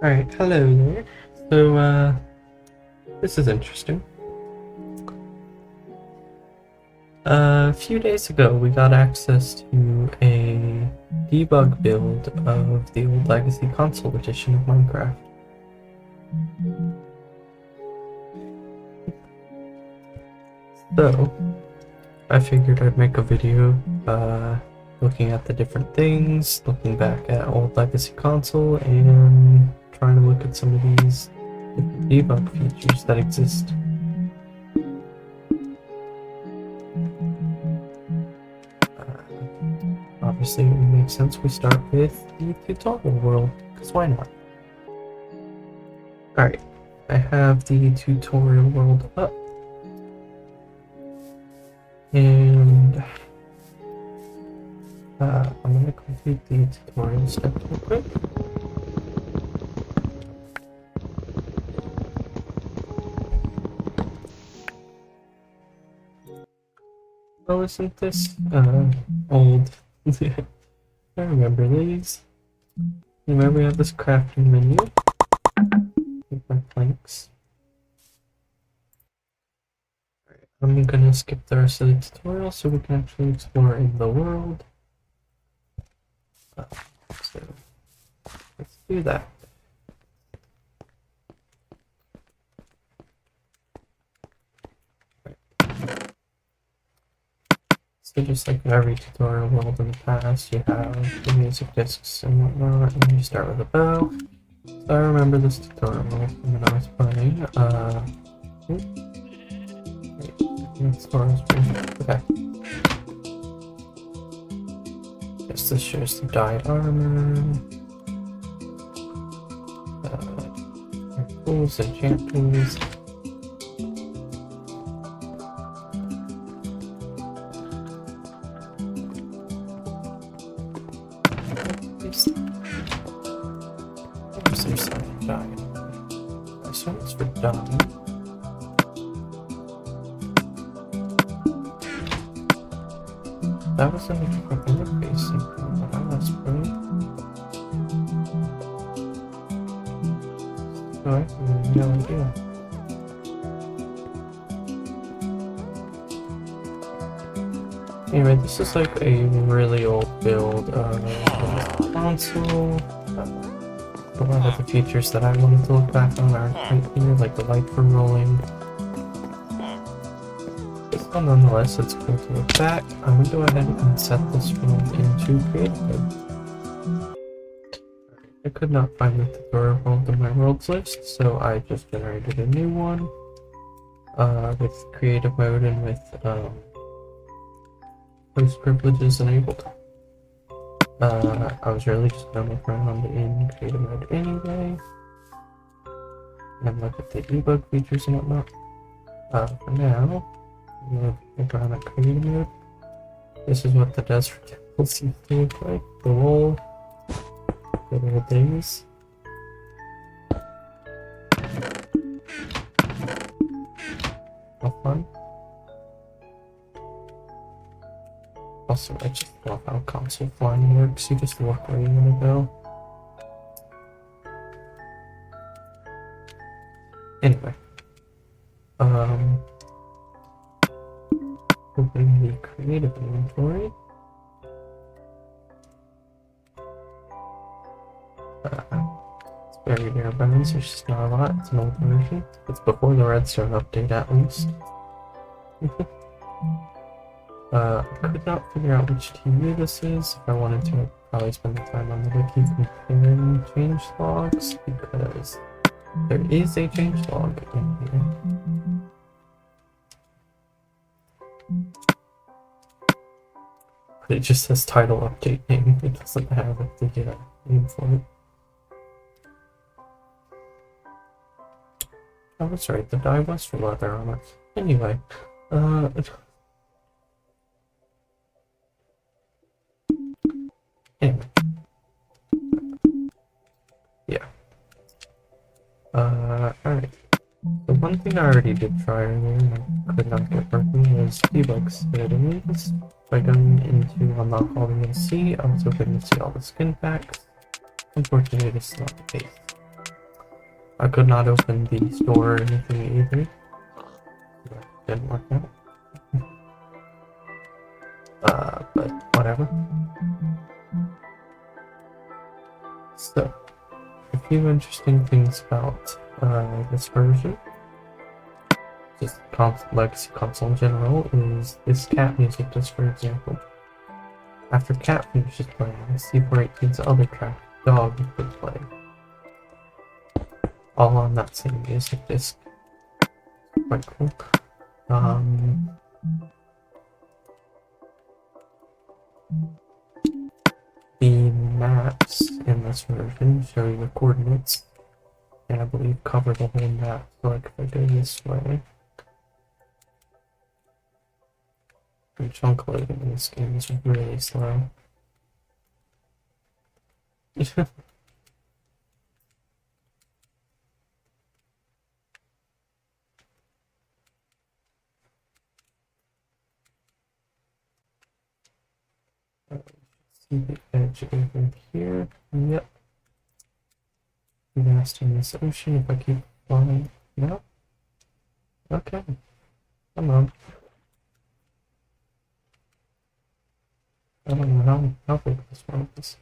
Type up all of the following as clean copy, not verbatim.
Alright, hello there. So, this is interesting. A few days ago, we got access to a debug build of the old Legacy console edition of Minecraft. So, I figured I'd make a video, looking at the different things, looking back at old Legacy console, and trying to look at some of these different debug features that exist. Obviously, it would make sense we start with the tutorial world, because why not? Alright, I have the tutorial world up. And I'm going to complete the tutorial step real quick. Oh, isn't this old? I remember these. Anyway, we have this crafting menu with my planks. Alright, I'm gonna skip the rest of the tutorial so we can actually explore in the world. So let's do that. So just like every tutorial world in the past, you have the music discs and whatnot, and you start with a bow. So I remember this tutorial world from when I was playing. Okay. Guess this shows the dye armor. Tools, enchant tools. There's some dye. I assume it's for dye. That was in a different interface from what I was playing. So I have no idea. Anyway, this is like a really old build of the console. A lot of the features that I wanted to look back on aren't quite here, like the light for rolling. But nonetheless, it's cool to look back. I'm gonna go ahead and set this world into creative mode. I could not find the tutorial world in my worlds list, so I just generated a new one with creative mode and with host privileges enabled. I was really just gonna look around in creative mode anyway, and look at the debug features and whatnot. For now, I'm gonna look around at creative mode. This is what the desert temple seems to look like. The wall, good old days. How fun. Also, I just love how console flying works. You just look where you want to go. Anyway, opening the creative inventory. It's very bare bones. There's just not a lot. It's an old version. It's before the redstone update, at least. I could not figure out which TV this is. If I wanted to, I'd probably spend the time on the wiki comparing changelogs, because there is a changelog in here. But it just says title update name. It doesn't have the name for it. Oh, that's right, the dye was for leather armor. Anyway, anyway. Yeah. Alright. The one thing I already did try earlier and I could not get working was debug settings. By going into unlock all DLC, I was hoping to see all the skin packs. Unfortunately, this is not the case. I could not open the store or anything either. That didn't work out. But whatever. So, a few interesting things about this version, just legacy console in general, is this cat music, just for example. After cat finishes playing, C418's other track, dog, would play. All on that same music disc. Quite cool. The maps in this version show you the coordinates, and I believe cover the whole map. So like if I go this way, the chunk loading in this game is really slow. See the edge over here. Yep. Vast in this ocean if I keep flying. No? Okay. Come on. I don't know how big this world is.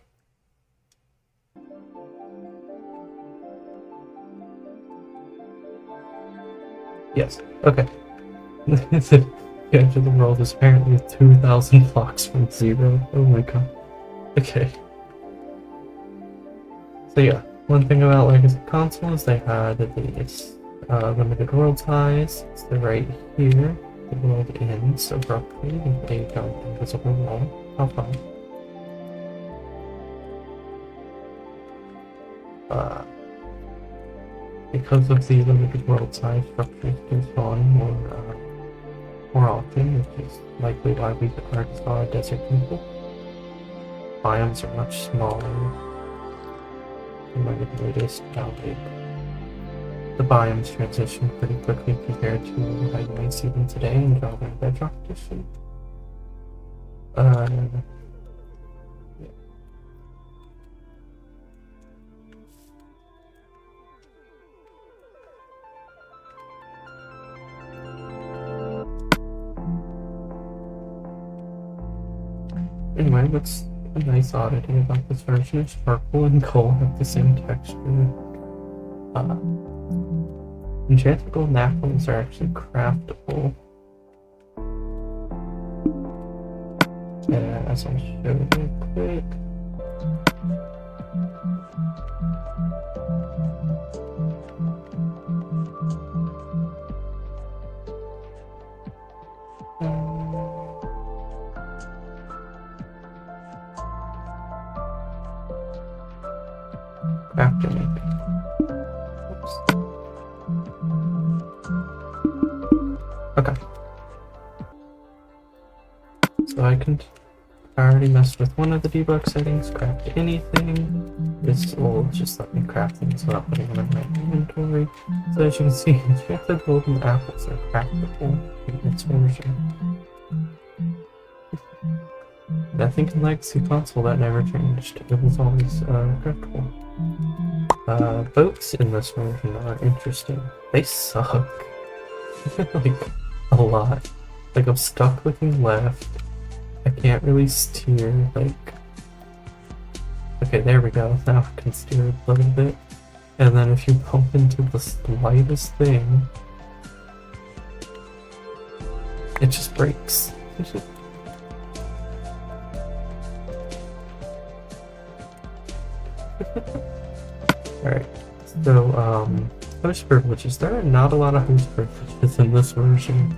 Yes. Okay. The edge of the world is apparently 2,000 blocks from zero. Oh my god. Okay. So yeah, one thing about Legacy Console is they had these limited world size. So right here, the world ends abruptly with a giant invisible wall. How fun. Because of the limited world size, structures do spawn more often, which is likely why we already saw a desert people. Biomes are much smaller. You might have noticed how big the biomes transition pretty quickly compared to how you might see them today in Java and Bedrock Edition. Yeah. Anyway, what's a nice oddity about this version is purple and coal have the same texture. Enchanted gold napkins are actually craftable. As I'll show you real quick. Crafting. Oops. Okay. So I already messed with one of the debug settings, craft anything. This will just let me craft things without putting them in my inventory. So as you can see, enchanted golden apples are craftable in its version. And I think in Legacy Console that never changed. It was always craftable. Boats in this version are interesting. They suck. Like, a lot. Like, I'm stuck looking left. I can't really steer, like... Okay, there we go. Now I can steer a little bit. And then if you bump into the slightest thing, it just breaks. Alright, so, host privileges. There are not a lot of host privileges in this version.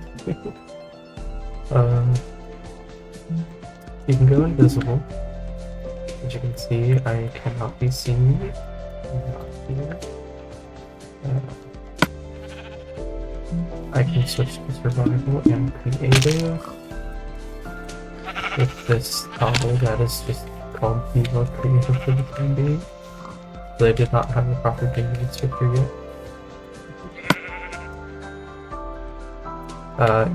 You can go invisible. As you can see, I cannot be seen. I'm not here. I can switch to survival and creative with this toggle that is just called Debug Creative for the time being. So I did not have a proper game switcher yet.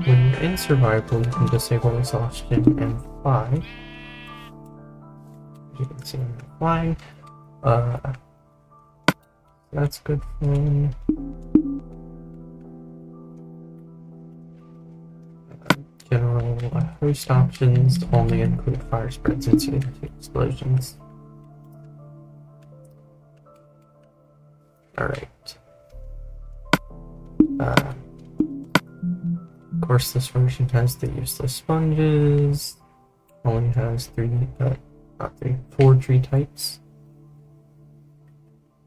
When you're in survival, you can disable exhaustion and fly. As you can see, I'm flying. That's good fun. General host options only include fire spreads and explosions. Alright. Of course, this version has the useless sponges. Only has four tree types.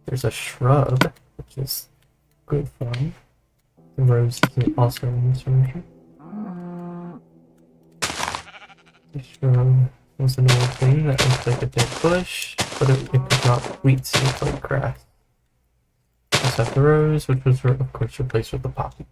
There's a shrub, which is good fun. The rose is also in this version. The shrub was an old thing that looked like a dead bush, but it could not wheat seeds like grass. Except the rose, which was of course replaced with the poppy.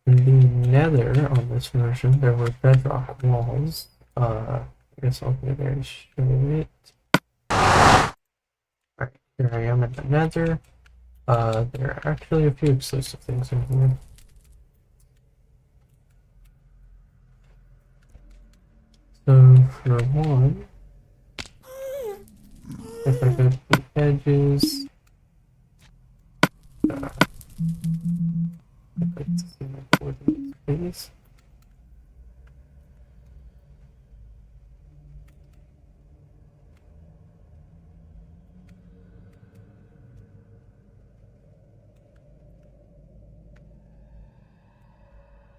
In the Nether on this version, there were bedrock walls. I guess I'll go there and show it. Alright, here I am in the Nether. There are actually a few exclusive things in here. So, for one, if I go to the edges, I'd like to see my coordinates, please.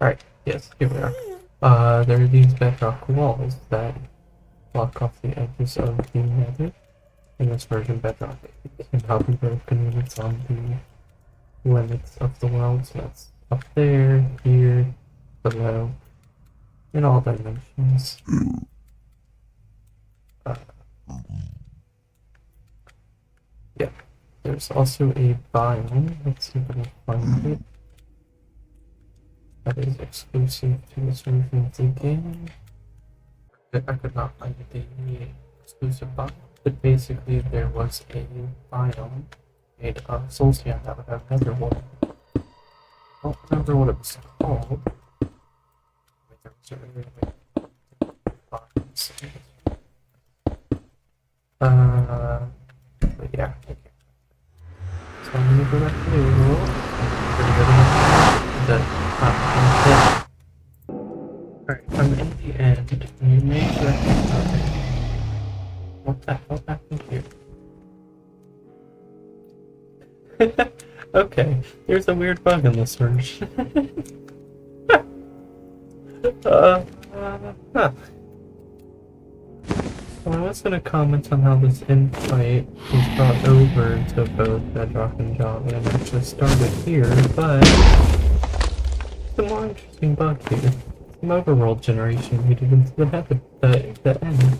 Alright, yes, here we are. There are these bedrock walls that block off the edges of the Nether. In this version, bedrock cannot be broken when it's on the limits of the world, so that's up there, here, below, in all dimensions. Yeah, there's also a biome. Let's see if I can find it. That is exclusive to this version of the game. I could not find the exclusive biome, but basically there was a biome made of soulstone that would have nether water. I don't remember what it was called. There was a really but yeah. So I'm gonna go back to the world. Alright, I'm in the end. You may recognize. What the hell happened here? Okay, there's a weird bug in this version. Huh. Well, I was going to comment on how this invite was brought over to both Bedrock and Java and actually started here, but it's a more interesting bug here. Some overworld generation needed into the Nether, the end.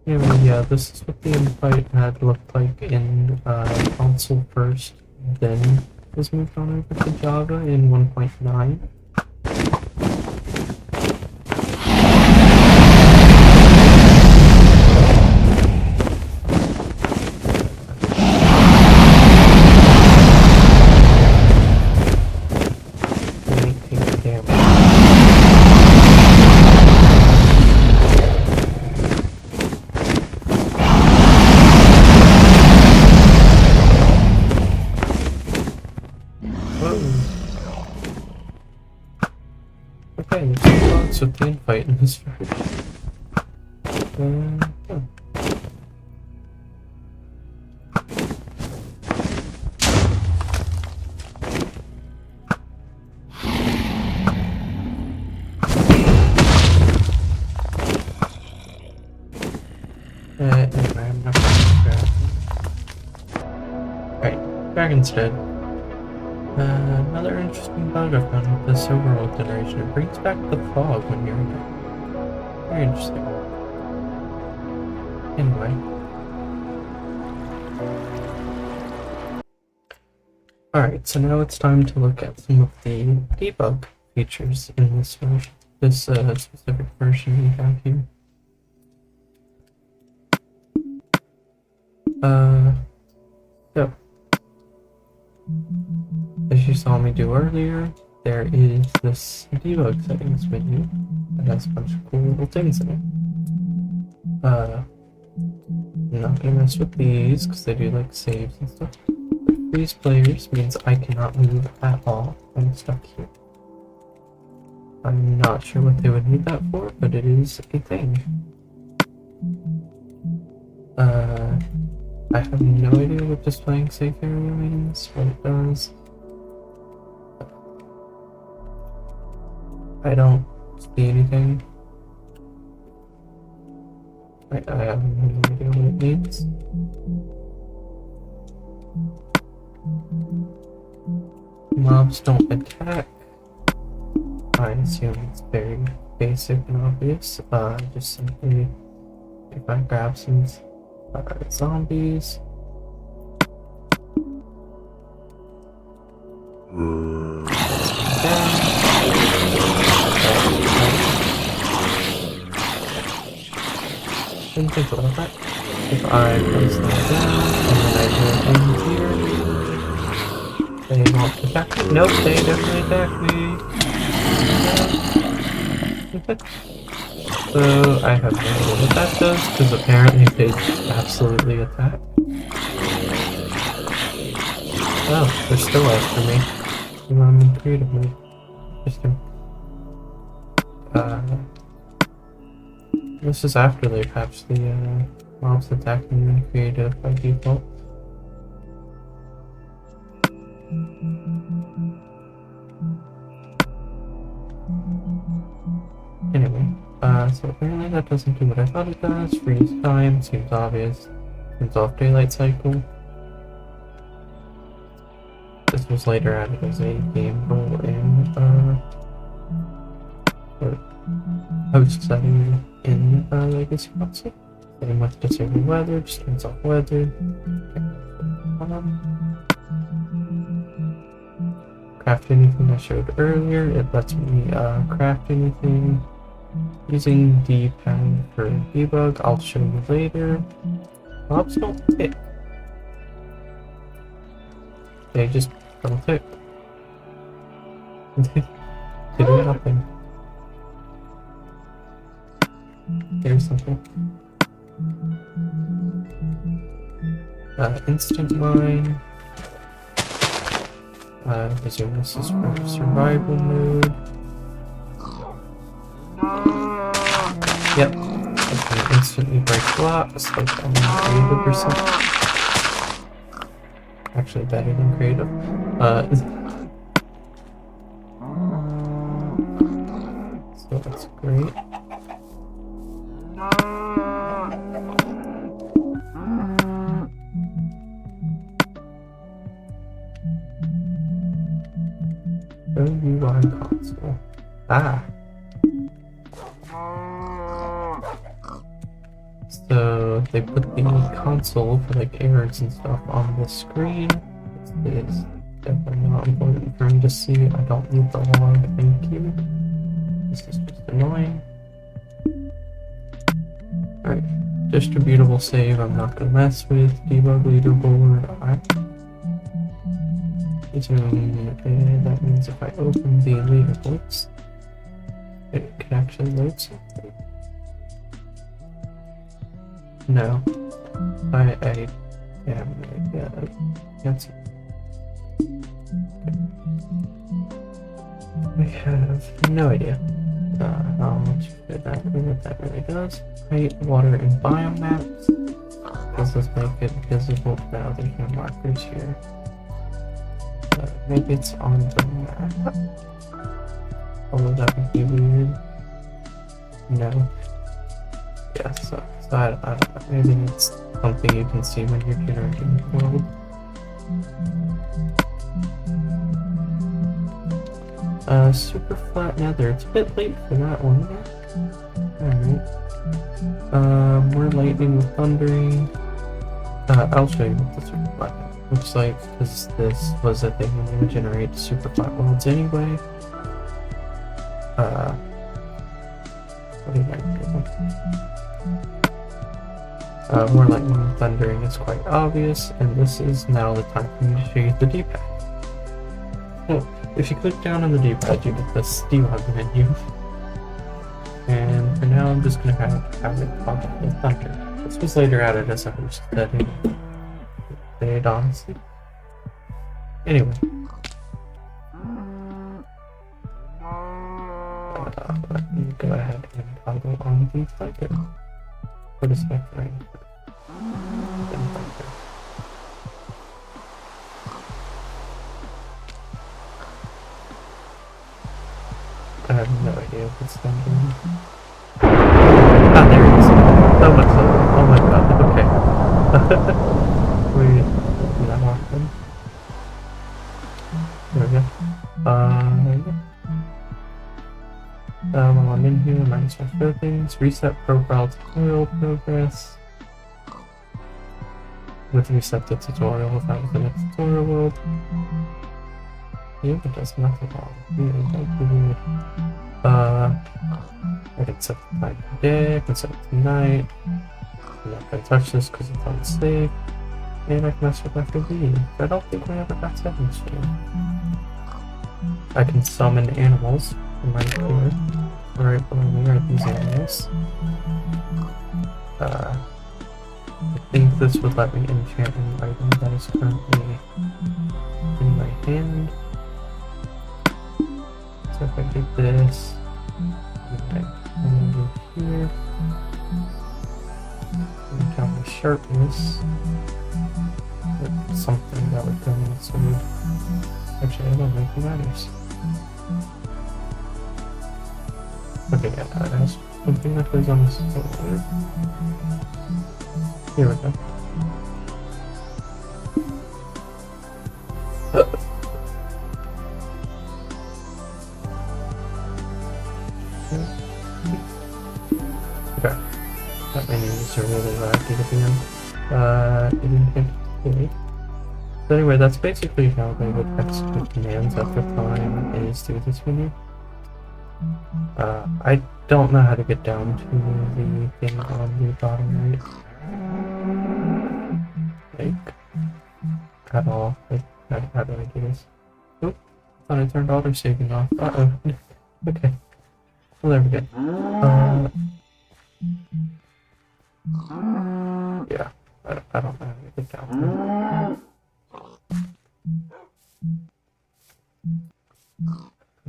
Anyway, yeah, this is what the invite had looked like in console first, then was moved on over to Java in 1.9. Okay, there's some bugs with the invite in this version. Anyway, I'm not going to grab. Alright, Dragon's Dead. Another interesting bug I found with this overworld generation. It brings back the fog when you're in it. Very interesting. Anyway. Alright, so now it's time to look at some of the debug features in this version, this specific version we have here. So, as you saw me do earlier, there is this debug settings menu that has a bunch of cool little things in it. I'm not gonna mess with these because they do like saves and stuff. Freeze players means I cannot move at all. I'm stuck here. I'm not sure what they would need that for, but it is a thing. I have no idea what displaying safe area means, what it does. I don't see anything. I have no idea what it means. Mobs don't attack. I assume it's very basic and obvious. Just simply, if I grab some zombies. Didn't think about that. If I place that down and then I go in here, they won't attack me. Nope, they definitely attack me. So I have no idea what that does, because apparently they absolutely attack. Oh, they're still after me. I'm in creative mode. Interesting. This is after they patched the mobs attacking in creative by default. Anyway, so apparently that doesn't do what I thought it does. Freeze time, seems obvious. Turns off daylight cycle. This was later added as a game rule in, host setting in Legacy console. Same with disable weather, just turns off weather. Craft anything I showed earlier, it lets me craft anything. Using D-pad for debug, I'll show you later. Mobs don't tick. They just don't tick. They do nothing. Here's something. Instant mine. I presume this is for survival mode. Yep. I can instantly break blocks like I'm in creative or something. Actually better than creative. So that's great. UI console. Ah. So they put the console for like errors and stuff on the screen. It's definitely not important for me to see. I don't need the log, thank you. This is just annoying. Alright, distributable save I'm not gonna mess with. Debug leaderboard. That means if I open the leaderboards, it can actually load something. No. I can't see. I have no idea. I'll let you figure that what that really does. Height, water, and biome maps. Does this make it visible? No, there's no markers here. Maybe it's on the map. Although that would be weird. No. Yeah, so I don't know. Maybe it's something you can see when you're generating the world. Super flat nether. It's a bit late for that one. Alright. More lightning with thundering. I'll show you what the super flat nether Looks like, because this was a thing when we would generate super flat worlds anyway. What do you like? More lightning and thundering is quite obvious, and this is now the time for me to show you the D-pad. So, if you click down on the D-pad, you get this debug menu. And for now, I'm just going to have it pop up with thunder. This was later added as a host setting. Honestly. Anyway. Let me go ahead and toggle on the thunder. Put a spec right here. Then thunder. I have no idea if it's thundering. Ah, there it is. So much so. Oh my god, okay. Wait, that happen? There we go. While I'm in here, minus my things, reset profile tutorial progress. With reset the tutorial if that was the next tutorial world. Yeah, it does nothing wrong. Weird, that's weird. I can set the time to day, I can set it to night. I'm not gonna touch this because it's unsafe. And I can mess with FOV. I don't think we ever got settings for it. I can summon animals from right here. Right below me are these animals. I think this would let me enchant an item that is currently in my hand. So if I do this, and I come over here, and count my sharpness, or something that would go in the sword. Actually, I don't think it matters. Okay, yeah, that has something that goes on the sword. Here we go. Okay. That menus are really laggy to be in. So anyway, that's basically how they would execute commands after time is through this menu. I don't know how to get down to the thing on the bottom right. Like, at all. Like, how do I do this? Oop, thought I turned auto-saving off. Uh-oh. Okay. Well, there we go. Yeah, I don't know how to get down there.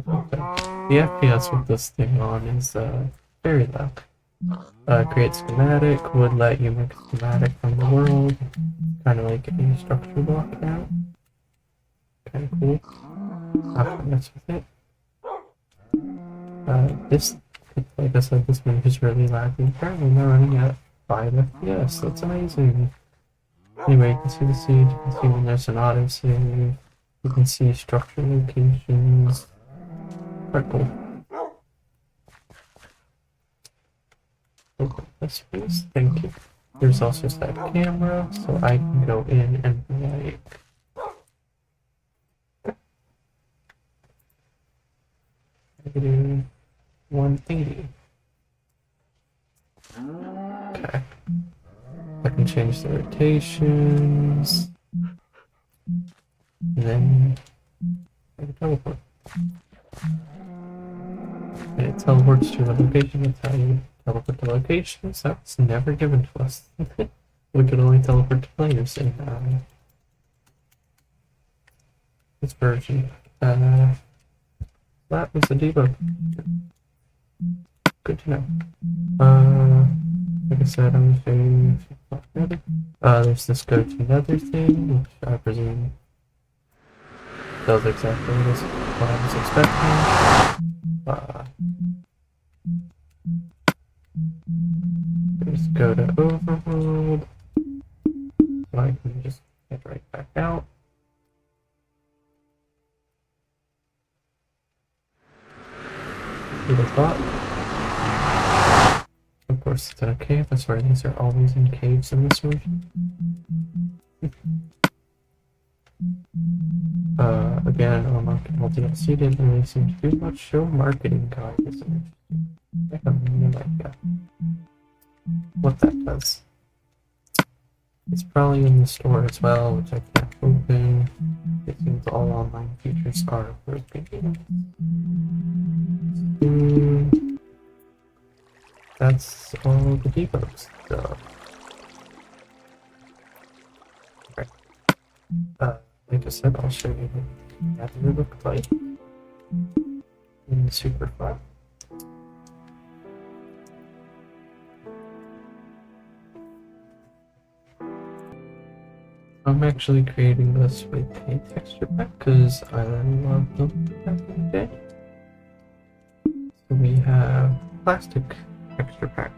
Okay. The FPS with this thing on is very low. Create schematic would let you make a schematic from the world, kind of like a structure block now. Kind of cool. Not gonna mess with it. This, like I said, this menu is really laggy. Apparently they're running at 5 FPS. That's amazing. Anyway, you can see the seed. You can see when there's an auto save. You can see structure locations. Quite cool. Okay, that's nice. Thank you. There's also that camera, so I can go in and like -180. Okay. I can change the rotations. And then I can teleport. And it teleports to a location. That's how you teleport to locations. That's never given to us. We could only teleport to players in this version. That was the debug. Good to know. Like I said, I'm going to show you Nether. There's this go to Nether thing, which I presume does exactly what I was expecting. There's go to overworld. So I can just get right back out. Who'd have thought? Of course, it's in a cave. That's where these are always in caves in this version. Again, on marketable DLC didn't really seem to do much. Show marketing guide is interesting. I have no idea what that does. It's probably in the store as well, which I can't open. It seems all online features are broken. That's all the debug stuff. Okay. Like I said, I'll show you what it look like in super fun. I'm actually creating this with a texture pack because I love them back in the day. So we have plastic texture pack.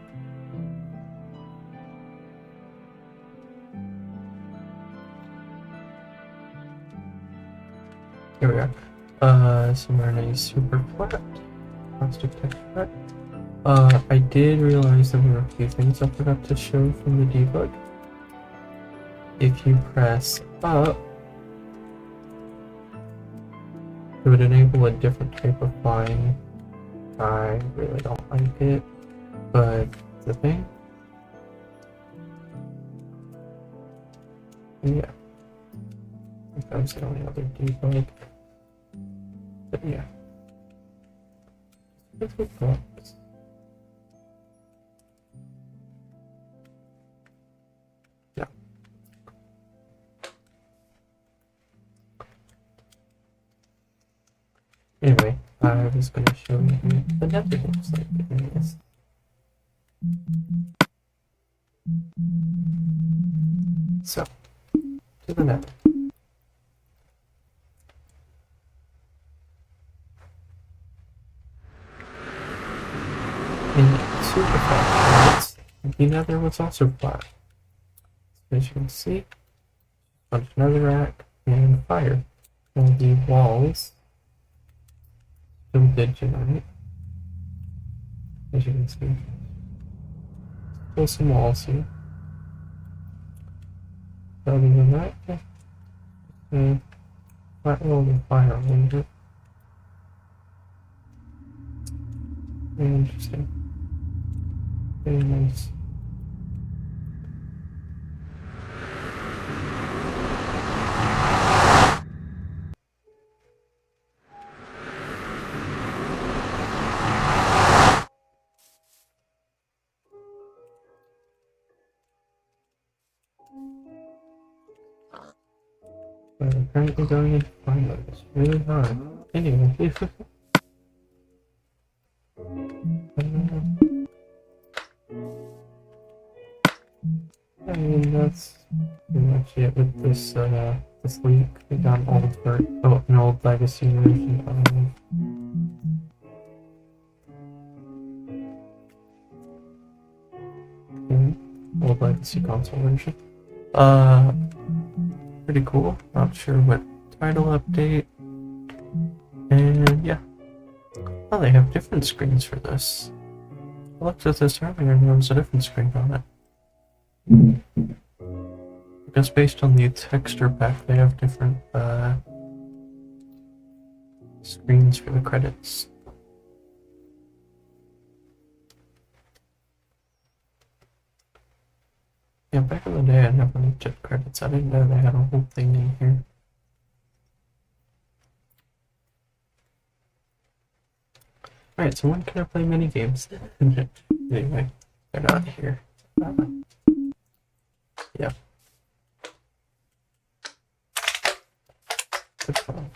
Here we are. So we're in a super flat plastic texture pack. I did realize there were a few things I forgot to show from the debug. If you press up, it would enable a different type of flying. I really don't like it, but the thing, yeah, I think that was the only other debug, but yeah. Yeah. Anyway, I was going to show you the Nether looks like in this. So, to the Nether. In super flat, the Nether was also flat. As you can see, bunch of netherrack and fire. And the walls still did generate. As you can see, still some walls here. Other than that, yeah, flat wall with fire on it. Very interesting. Very nice. But apparently going into fine mode is really hard. Anyway, I mean, that's pretty much it with this this leak. We got an old legacy version of old legacy console version. Pretty cool. Not sure what title update. And yeah. Oh, they have different screens for this. I looked at this earlier and there was a different screen on it. I guess based on the texture pack, they have different screens for the credits. Yeah, back in the day I never looked at credits. I didn't know they had a whole thing in here. Alright, so when can I play mini games? Anyway, they're not here. Yeah. Good fun.